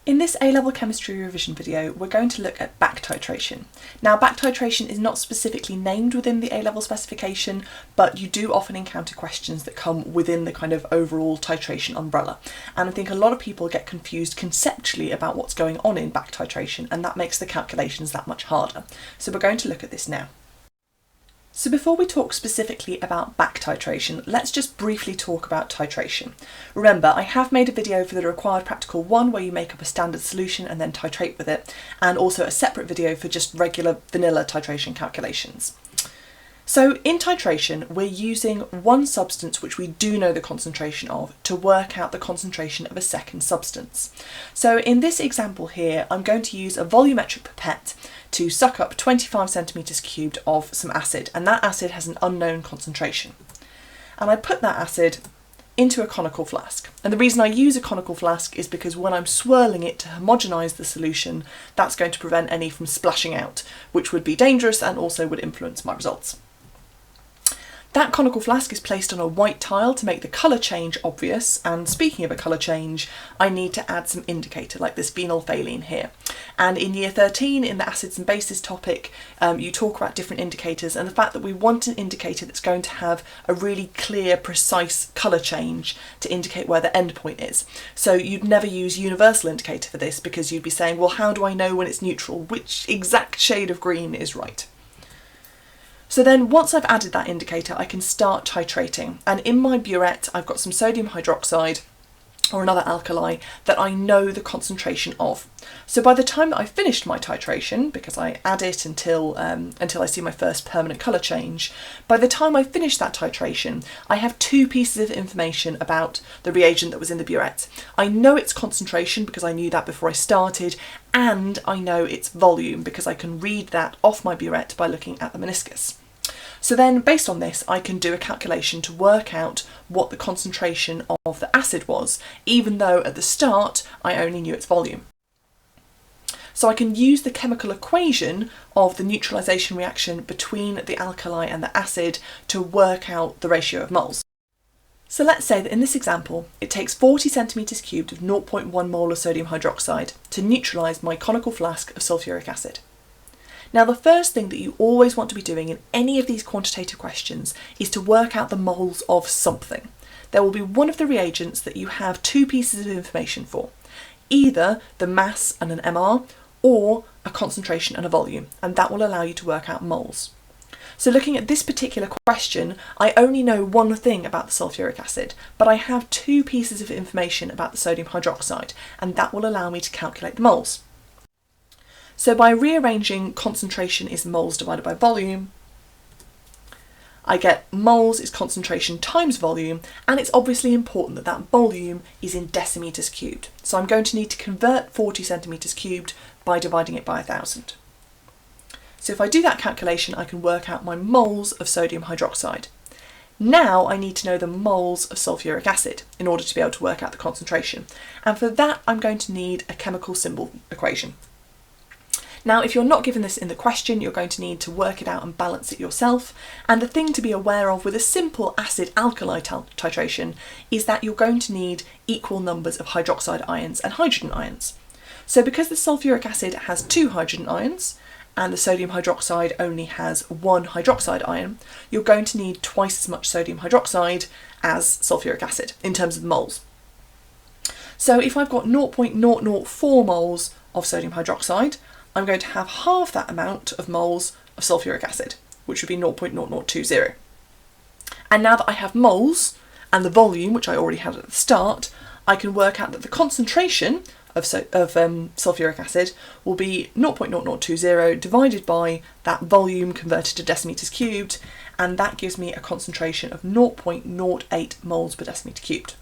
In this A-level chemistry revision video, we're going to look at back titration. Now, back titration is not specifically named within the A-level specification, but you do often encounter questions that come within the kind of overall titration umbrella. And I think a lot of people get confused conceptually about what's going on in back titration, and that makes the calculations that much harder. So we're going to look at this now. So before we talk specifically about back titration, let's just briefly talk about titration. Remember, I have made a video for the required practical 1 where you make up a standard solution and then titrate with it, and also a separate video for just regular vanilla titration calculations. So in titration, we're using one substance which we do know the concentration of to work out the concentration of a second substance. So in this example here, I'm going to use a volumetric pipette to suck up 25 centimetres cubed of some acid, and that acid has an unknown concentration. And I put that acid into a conical flask. And the reason I use a conical flask is because when I'm swirling it to homogenise the solution, that's going to prevent any from splashing out, which would be dangerous and also would influence my results. That conical flask is placed on a white tile to make the colour change obvious, and speaking of a colour change, I need to add some indicator like this phenolphthalein here. And in year 13 in the acids and bases topic, you talk about different indicators and the fact that we want an indicator that's going to have a really clear, precise colour change to indicate where the endpoint is. So you'd never use universal indicator for this because you'd be saying, well, how do I know when it's neutral? Which exact shade of green is right? So then once I've added that indicator, I can start titrating. And in my burette, I've got some sodium hydroxide or another alkali that I know the concentration of. So by the time that I've finished my titration, because I add it until I see my first permanent colour change, by the time I finish that titration, I have two pieces of information about the reagent that was in the burette. I know its concentration because I knew that before I started, and I know its volume because I can read that off my burette by looking at the meniscus. So then, based on this, I can do a calculation to work out what the concentration of the acid was, even though at the start I only knew its volume. So I can use the chemical equation of the neutralisation reaction between the alkali and the acid to work out the ratio of moles. So let's say that in this example, it takes 40 centimetres cubed of 0.1 mole of sodium hydroxide to neutralise my conical flask of sulphuric acid. Now, the first thing that you always want to be doing in any of these quantitative questions is to work out the moles of something. There will be one of the reagents that you have two pieces of information for, either the mass and an MR or a concentration and a volume, and that will allow you to work out moles. So looking at this particular question, I only know one thing about the sulphuric acid, but I have two pieces of information about the sodium hydroxide, and that will allow me to calculate the moles. So by rearranging concentration is moles divided by volume, I get moles is concentration times volume, and it's obviously important that that volume is in decimeters cubed. So I'm going to need to convert 40 centimeters cubed by dividing it by 1,000. So if I do that calculation, I can work out my moles of sodium hydroxide. Now I need to know the moles of sulphuric acid in order to be able to work out the concentration. And for that, I'm going to need a chemical symbol equation. Now, if you're not given this in the question, you're going to need to work it out and balance it yourself. And the thing to be aware of with a simple acid-alkali titration is that you're going to need equal numbers of hydroxide ions and hydrogen ions. So because the sulphuric acid has 2 hydrogen ions and the sodium hydroxide only has 1 hydroxide ion, you're going to need twice as much sodium hydroxide as sulphuric acid in terms of moles. So if I've got 0.004 moles of sodium hydroxide, I'm going to have half that amount of moles of sulphuric acid, which would be 0.0020. And now that I have moles and the volume, which I already had at the start, I can work out that the concentration of sulphuric acid will be 0.0020 divided by that volume converted to decimeters cubed, and that gives me a concentration of 0.08 moles per decimeter cubed.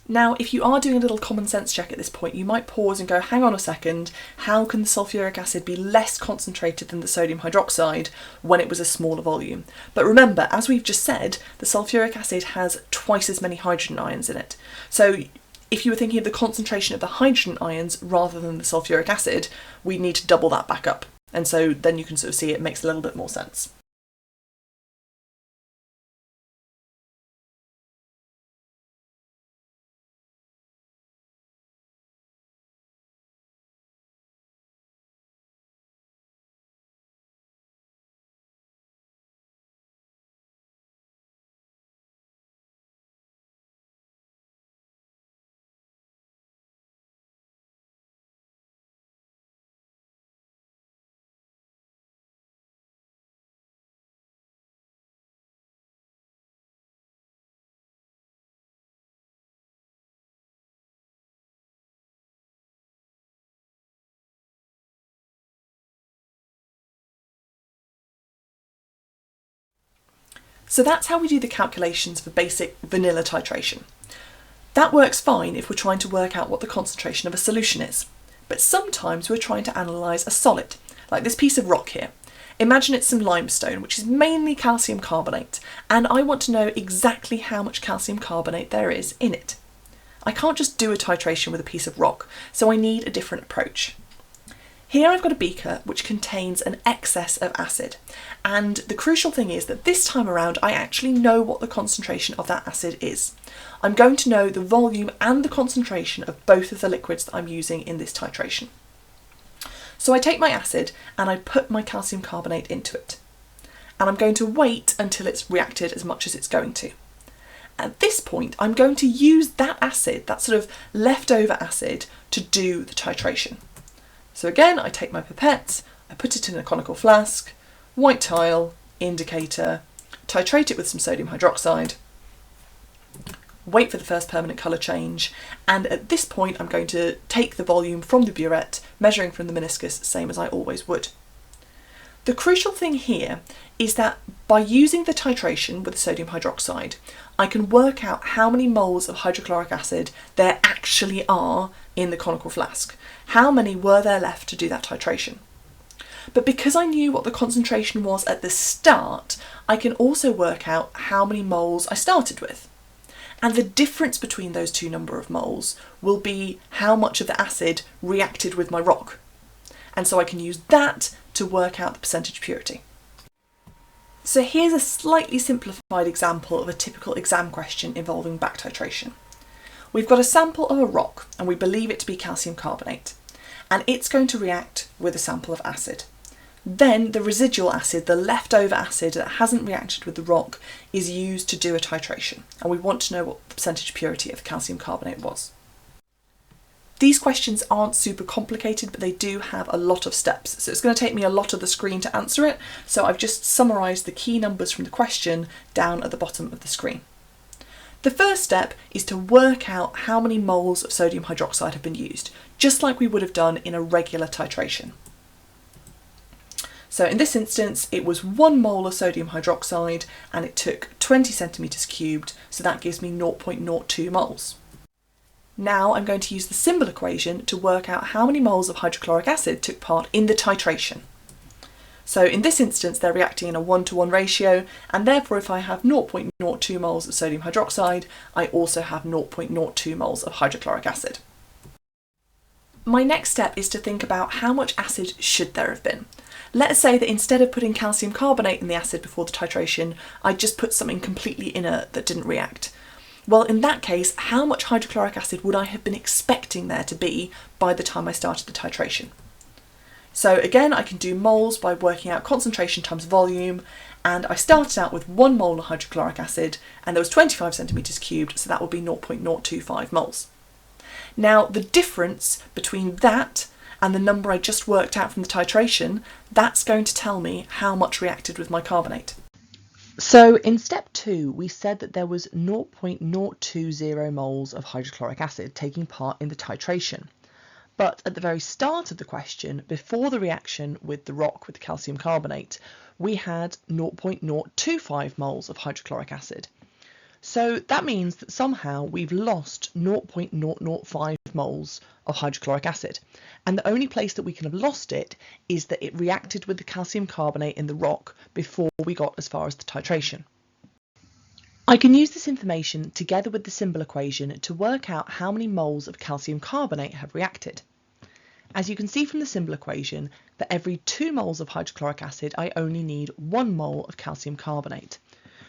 Now, if you are doing a little common sense check at this point, you might pause and go, hang on a second, how can the sulphuric acid be less concentrated than the sodium hydroxide when it was a smaller volume? But remember, as we've just said, the sulphuric acid has twice as many hydrogen ions in it. So if you were thinking of the concentration of the hydrogen ions rather than the sulphuric acid, we need to double that back up. And so then you can sort of see it makes a little bit more sense. So that's how we do the calculations for basic vanilla titration. That works fine if we're trying to work out what the concentration of a solution is. But sometimes we're trying to analyse a solid, like this piece of rock here. Imagine it's some limestone, which is mainly calcium carbonate, and I want to know exactly how much calcium carbonate there is in it. I can't just do a titration with a piece of rock, so I need a different approach. Here I've got a beaker which contains an excess of acid, and the crucial thing is that this time around I actually know what the concentration of that acid is. I'm going to know the volume and the concentration of both of the liquids that I'm using in this titration. So I take my acid and I put my calcium carbonate into it, and I'm going to wait until it's reacted as much as it's going to. At this point I'm going to use that acid, that sort of leftover acid, to do the titration. So again, I take my pipette, I put it in a conical flask, white tile, indicator, titrate it with some sodium hydroxide, wait for the first permanent colour change, and at this point I'm going to take the volume from the burette, measuring from the meniscus, same as I always would. The crucial thing here is that by using the titration with sodium hydroxide, I can work out how many moles of hydrochloric acid there actually are in the conical flask. How many were there left to do that titration? But because I knew what the concentration was at the start, I can also work out how many moles I started with. And the difference between those two number of moles will be how much of the acid reacted with my rock. And so I can use that to work out the percentage purity. So here's a slightly simplified example of a typical exam question involving back titration. We've got a sample of a rock and we believe it to be calcium carbonate, and it's going to react with a sample of acid. Then the residual acid, the leftover acid that hasn't reacted with the rock, is used to do a titration, and we want to know what the percentage purity of calcium carbonate was. These questions aren't super complicated, but they do have a lot of steps, so it's going to take me a lot of the screen to answer it, so I've just summarised the key numbers from the question down at the bottom of the screen. The first step is to work out how many moles of sodium hydroxide have been used, just like we would have done in a regular titration. So in this instance, it was 1 mole of sodium hydroxide and it took 20 centimetres cubed, so that gives me 0.02 moles. Now I'm going to use the symbol equation to work out how many moles of hydrochloric acid took part in the titration. So in this instance, they're reacting in a 1-to-1 ratio, and therefore if I have 0.02 moles of sodium hydroxide, I also have 0.02 moles of hydrochloric acid. My next step is to think about how much acid should there have been. Let's say that instead of putting calcium carbonate in the acid before the titration, I just put something completely inert that didn't react. Well, in that case, how much hydrochloric acid would I have been expecting there to be by the time I started the titration? So again, I can do moles by working out concentration times volume, and I started out with 1 mole of hydrochloric acid, and there was 25 centimetres cubed, so that would be 0.025 moles. Now, the difference between that and the number I just worked out from the titration, that's going to tell me how much reacted with my carbonate. So in step 2, we said that there was 0.020 moles of hydrochloric acid taking part in the titration. But at the very start of the question, before the reaction with the rock with the calcium carbonate, we had 0.025 moles of hydrochloric acid. So that means that somehow we've lost 0.005 moles of hydrochloric acid. And the only place that we can have lost it is that it reacted with the calcium carbonate in the rock before we got as far as the titration. I can use this information together with the symbol equation to work out how many moles of calcium carbonate have reacted. As you can see from the symbol equation, for every 2 moles of hydrochloric acid, I only need 1 mole of calcium carbonate.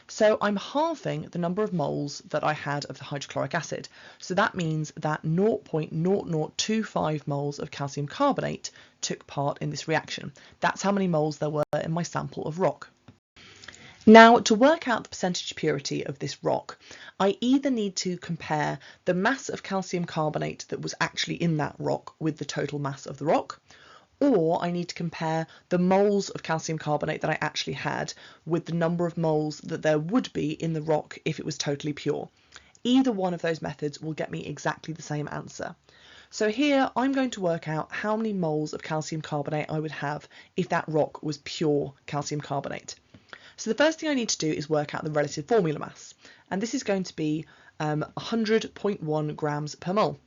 So I'm halving the number of moles that I had of the hydrochloric acid. So that means that 0.0025 moles of calcium carbonate took part in this reaction. That's how many moles there were in my sample of rock. Now, to work out the percentage purity of this rock, I either need to compare the mass of calcium carbonate that was actually in that rock with the total mass of the rock, or I need to compare the moles of calcium carbonate that I actually had with the number of moles that there would be in the rock if it was totally pure. Either one of those methods will get me exactly the same answer. So here I'm going to work out how many moles of calcium carbonate I would have if that rock was pure calcium carbonate. So the first thing I need to do is work out the relative formula mass, and this is going to be 100.1 grams per mole.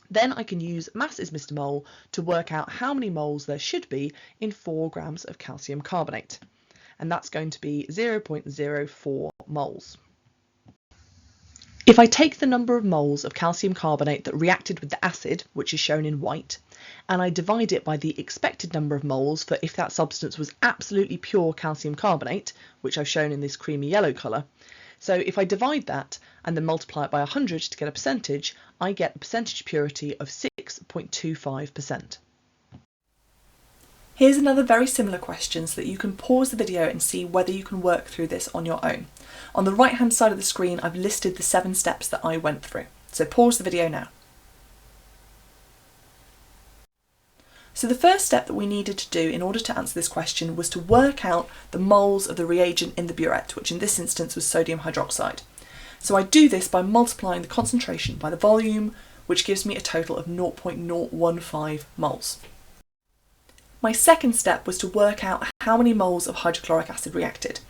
Then I can use mass is Mr. Mole to work out how many moles there should be in 4 grams of calcium carbonate, and that's going to be 0.04 moles. If I take the number of moles of calcium carbonate that reacted with the acid, which is shown in white, and I divide it by the expected number of moles for if that substance was absolutely pure calcium carbonate, which I've shown in this creamy yellow colour, so if I divide that and then multiply it by 100 to get a percentage, I get a percentage purity of 6.25%. Here's another very similar question so that you can pause the video and see whether you can work through this on your own. On the right hand side of the screen, I've listed the 7 steps that I went through. So pause the video now. So the first step that we needed to do in order to answer this question was to work out the moles of the reagent in the burette, which in this instance was sodium hydroxide. So I do this by multiplying the concentration by the volume, which gives me a total of 0.015 moles. My second step was to work out how many moles of hydrochloric acid reacted.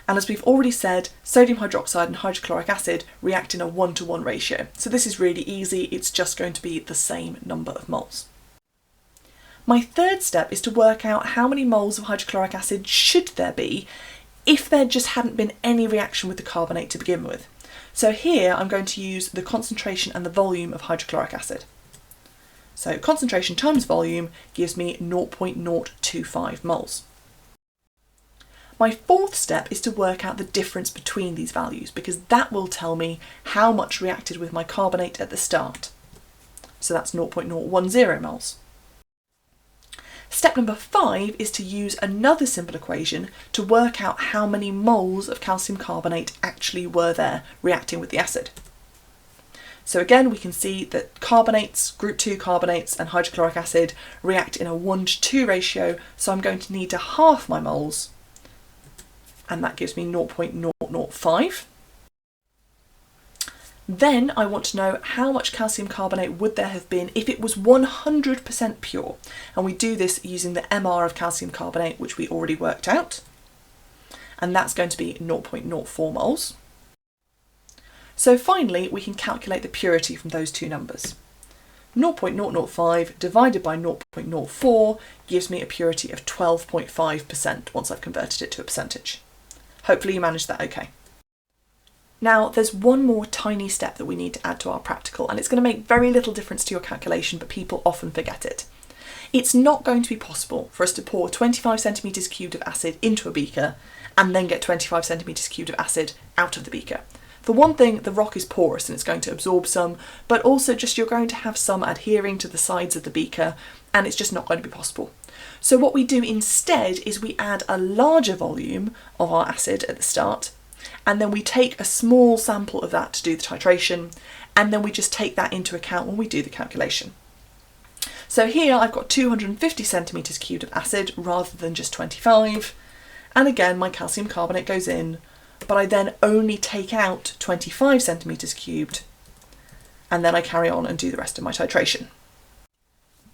And as we've already said, sodium hydroxide and hydrochloric acid react in a 1-to-1 ratio. So this is really easy, it's just going to be the same number of moles. My third step is to work out how many moles of hydrochloric acid should there be if there just hadn't been any reaction with the carbonate to begin with. So here I'm going to use the concentration and the volume of hydrochloric acid. So concentration times volume gives me 0.025 moles. My fourth step is to work out the difference between these values because that will tell me how much reacted with my carbonate at the start. So that's 0.010 moles. Step number 5 is to use another simple equation to work out how many moles of calcium carbonate actually were there reacting with the acid. So again, we can see that carbonates, group 2 carbonates and hydrochloric acid react in a 1-to-2 ratio, so I'm going to need to halve my moles, and that gives me 0.005. Then I want to know how much calcium carbonate would there have been if it was 100% pure, and we do this using the MR of calcium carbonate, which we already worked out, and that's going to be 0.04 moles. So finally, we can calculate the purity from those two numbers. 0.005 divided by 0.04 gives me a purity of 12.5% once I've converted it to a percentage. Hopefully you managed that okay. Now there's one more tiny step that we need to add to our practical, and it's going to make very little difference to your calculation, but people often forget it. It's not going to be possible for us to pour 25 centimetres cubed of acid into a beaker and then get 25 centimetres cubed of acid out of the beaker. For one thing, the rock is porous and it's going to absorb some, but also just you're going to have some adhering to the sides of the beaker and it's just not going to be possible. So what we do instead is we add a larger volume of our acid at the start, and then we take a small sample of that to do the titration, and then we just take that into account when we do the calculation. So here I've got 250 centimetres cubed of acid rather than just 25, and again my calcium carbonate goes in, but I then only take out 25 centimetres cubed, and then I carry on and do the rest of my titration.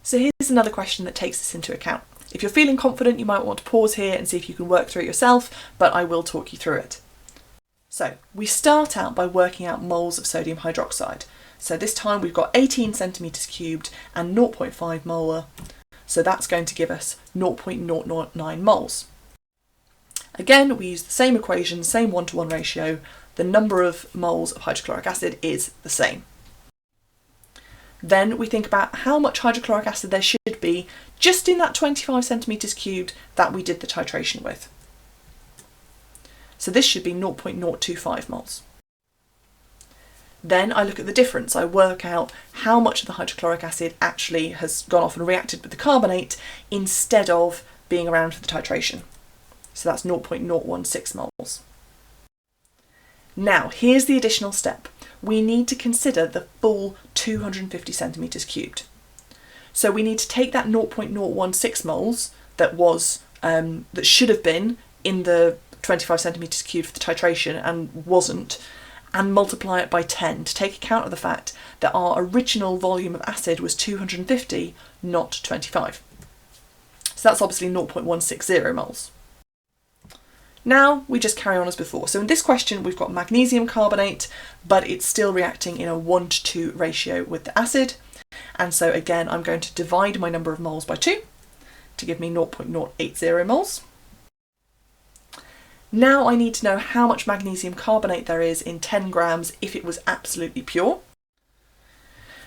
So here's another question that takes this into account. If you're feeling confident, you might want to pause here and see if you can work through it yourself, but I will talk you through it. So we start out by working out moles of sodium hydroxide. So this time we've got 18 centimetres cubed and 0.5 molar, so that's going to give us 0.009 moles. Again, we use the same equation, same 1-to-1 ratio, the number of moles of hydrochloric acid is the same. Then we think about how much hydrochloric acid there should be just in that 25 centimetres cubed that we did the titration with. So this should be 0.025 moles. Then I look at the difference. I work out how much of the hydrochloric acid actually has gone off and reacted with the carbonate instead of being around for the titration. So that's 0.016 moles. Now here's the additional step. We need to consider the full 250 centimetres cubed. So we need to take that 0.016 moles that was that should have been in the 25 centimetres cubed for the titration and wasn't, and multiply it by 10 to take account of the fact that our original volume of acid was 250, not 25. So that's obviously 0.160 moles. Now we just carry on as before. So in this question we've got magnesium carbonate, but it's still reacting in a 1:2 ratio with the acid. And so again, I'm going to divide my number of moles by 2 to give me 0.080 moles. Now I need to know how much magnesium carbonate there is in 10 grams if it was absolutely pure.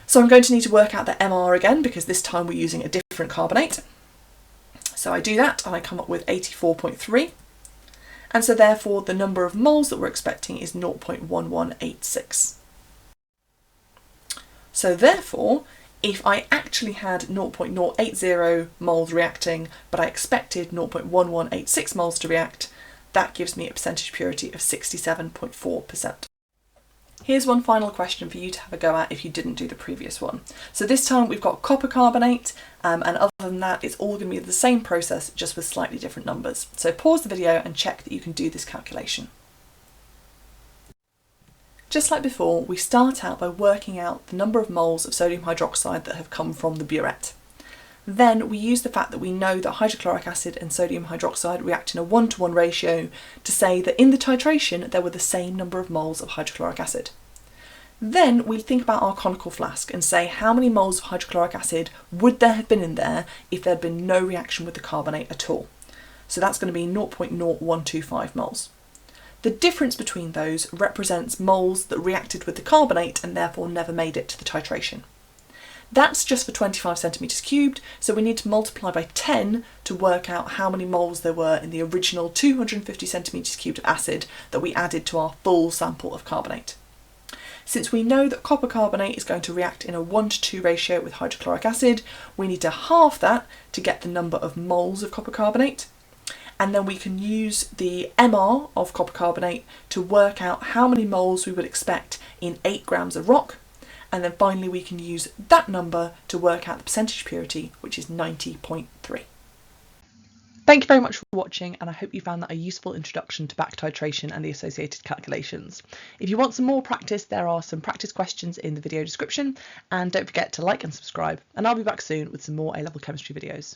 So I'm going to need to work out the MR again, because this time we're using a different carbonate. So I do that and I come up with 84.3. And so therefore the number of moles that we're expecting is 0.1186. So therefore, if I actually had 0.080 moles reacting, but I expected 0.1186 moles to react, that gives me a percentage purity of 67.4%. Here's one final question for you to have a go at if you didn't do the previous one. So this time we've got copper carbonate, and other than that it's all going to be the same process, just with slightly different numbers. So pause the video and check that you can do this calculation. Just like before, we start out by working out the number of moles of sodium hydroxide that have come from the burette. Then we use the fact that we know that hydrochloric acid and sodium hydroxide react in a 1:1 ratio to say that in the titration there were the same number of moles of hydrochloric acid. Then we think about our conical flask and say how many moles of hydrochloric acid would there have been in there if there had been no reaction with the carbonate at all. So that's going to be 0.0125 moles. The difference between those represents moles that reacted with the carbonate and therefore never made it to the titration. That's just for 25 centimetres cubed, so we need to multiply by 10 to work out how many moles there were in the original 250 centimetres cubed of acid that we added to our full sample of carbonate. Since we know that copper carbonate is going to react in a 1:2 ratio with hydrochloric acid, we need to halve that to get the number of moles of copper carbonate. And then we can use the MR of copper carbonate to work out how many moles we would expect in 8 grams of rock. And then finally we can use that number to work out the percentage purity, which is 90.3. Thank you very much for watching, and I hope you found that a useful introduction to back titration and the associated calculations. If you want some more practice, there are some practice questions in the video description, and don't forget to like and subscribe, and I'll be back soon with some more A-level chemistry videos.